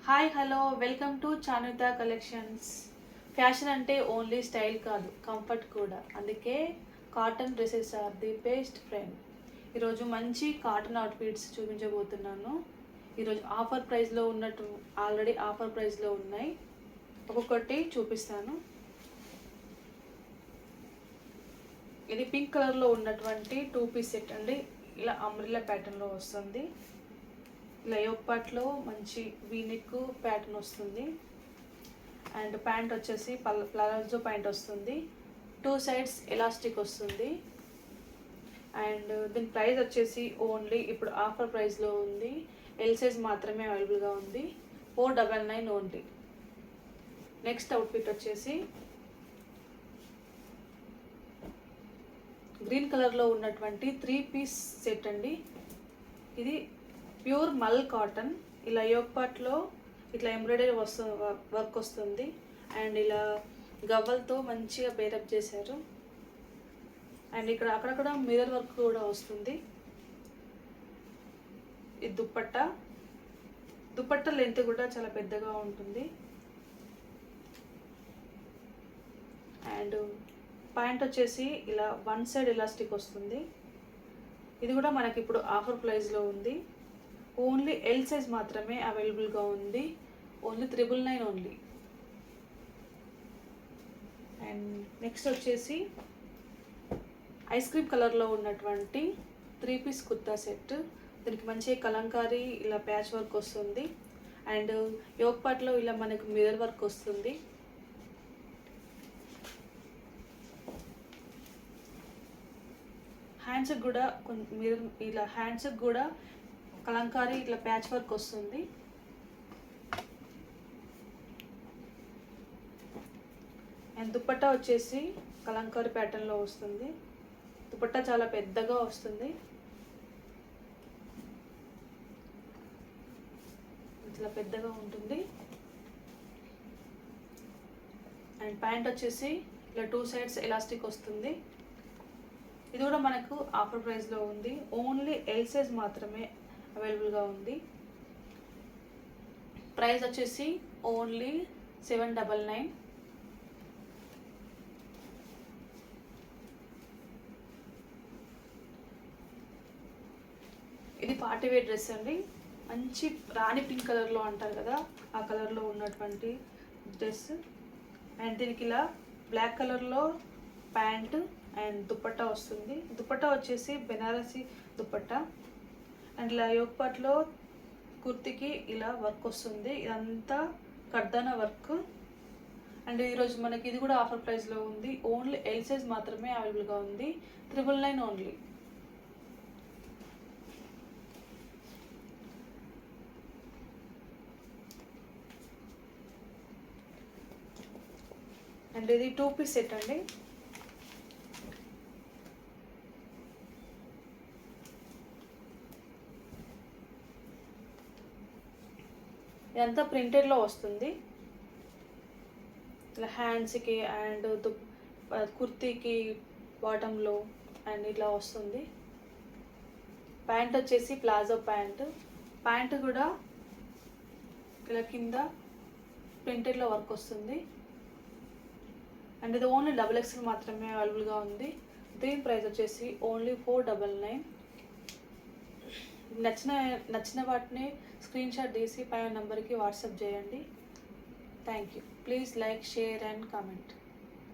Hi hello welcome to Chanuta collections. Fashion అంటే only style కాదు, comfort కూడా. అందుకే cotton dresses are the best friend. ఈరోజు మంచి కాటన్ అవుట్ఫిట్స్ చూపించబోతున్నాను. ఈరోజు ఆఫర్ ప్రైస్లో ఉన్నట్టు ఆల్రెడీ ఆఫర్ ప్రైస్లో ఉన్నాయి. ఒక్కొక్కటి చూపిస్తాను. ఇది పింక్ కలర్లో ఉన్నటువంటి 2 పీస్ సెట్ అండి. ఇలా అంబ్రెల్లా ప్యాటర్న్లో వస్తుంది. ఇలా యోక్ పార్ట్లో మంచి వీనెక్ ప్యాటర్న్ వస్తుంది. అండ్ ప్యాంట్ వచ్చేసి ప్లాజో ప్యాంట్ వస్తుంది. 2 సైడ్స్ ఎలాస్టిక్ వస్తుంది. అండ్ దీని ప్రైస్ వచ్చేసి ఓన్లీ ఇప్పుడు ఆఫర్ ప్రైస్లో ఉంది. ఎల్ సైజ్ మాత్రమే అవైలబుల్గా ఉంది. 499 ఓన్లీ. నెక్స్ట్ అవుట్ఫిట్ వచ్చేసి గ్రీన్ కలర్లో ఉన్నటువంటి 3 పీస్ సెట్ అండి. ఇది ప్యూర్ మల్ కాటన్. ఇలా యోక్ పార్ట్లో ఇట్లా ఎంబ్రాయిడరీ వర్క్ వస్తుంది. అండ్ ఇలా గవ్వలతో మంచిగా పేరప్ చేశారు. అండ్ ఇక్కడ అక్కడక్కడ మిర్రర్ వర్క్ కూడా వస్తుంది. ఇది దుపట్టా లెంత్ కూడా చాలా పెద్దగా ఉంటుంది. అండ్ ప్యాంట్ వచ్చేసి ఇలా 1 సైడ్ ఎలాస్టిక్ వస్తుంది. ఇది కూడా మనకి ఇప్పుడు ఆఫర్ ప్రైస్లో ఉంది. ఓన్లీ ఎల్ సైజ్ మాత్రమే అవైలబుల్గా ఉంది. Only 999 only. అండ్ నెక్స్ట్ వచ్చేసి ఐస్ క్రీమ్ కలర్లో ఉన్నటువంటి 3 పీస్ కుర్తా సెట్. దీనికి మంచి కలంకారీ ఇలా ప్యాచ్ వర్క్ వస్తుంది. అండ్ యోక్ పార్ట్లో ఇలా మనకు మిర్రర్ వర్క్ వస్తుంది. హ్యాండ్స్కి కూడా మిర్రర్ ఇలా హ్యాండ్స్కి కూడా కలంకారీ ఇట్లా ప్యాచ్ వర్క్ వస్తుంది. అండ్ దుపట్టా వచ్చేసి కలంకారీ ప్యాటర్న్లో వస్తుంది. దుపట్టా చాలా పెద్దగా వస్తుంది. ఇట్లా పెద్దగా ఉంటుంది. అండ్ ప్యాంట్ వచ్చేసి ఇలా 2 సైడ్స్ ఎలాస్టిక్ వస్తుంది. ఇది కూడా మనకు ఆఫర్ ప్రైస్లో ఉంది. ఓన్లీ ఎల్ సైజ్ మాత్రమే అవైలబుల్గా ఉంది. ప్రైస్ వచ్చేసి ఓన్లీ 799. ఇది పార్టీ వేర్ డ్రెస్ అండి. మంచి రాణి పింక్ కలర్లో అంటారు కదా, ఆ కలర్లో ఉన్నటువంటి డ్రెస్. అండ్ దీనికి ఇలా బ్లాక్ కలర్లో ప్యాంటు అండ్ దుపట్టా వస్తుంది. దుపట్టా వచ్చేసి బెనారసి దుపట్టా. అండ్ ఇలా యోక్ పార్ట్లో కుర్తికి ఇలా వర్క్ వస్తుంది. ఇదంతా కర్దానా వర్క్. అండ్ ఈరోజు మనకి ఇది కూడా ఆఫర్ ప్రైస్లో ఉంది. ఓన్లీ ఎల్ సైజ్ మాత్రమే అవైలబుల్గా ఉంది. 999 ఓన్లీ. అండ్ ఇది 2 పీస్ సెట్ అండి. ఇదంతా ప్రింటెడ్లో వస్తుంది. ఇలా హ్యాండ్స్కి అండ్ కుర్తీకి బాటంలో అండ్ ఇట్లా వస్తుంది. ప్యాంట్ వచ్చేసి ప్లాజో ప్యాంట్ కూడా ఇలా కింద ప్రింటెడ్లో వర్క్ వస్తుంది. అండ్ ఇది ఓన్లీ XXL మాత్రమే అవైలబుల్గా ఉంది. దీని ప్రైస్ వచ్చేసి ఓన్లీ 499. నచ్చిన వాటిని స్క్రీన్ షాట్ తీసి పైన నెంబర్కి వాట్సాప్ చేయండి. Thank you. Please like, share and comment.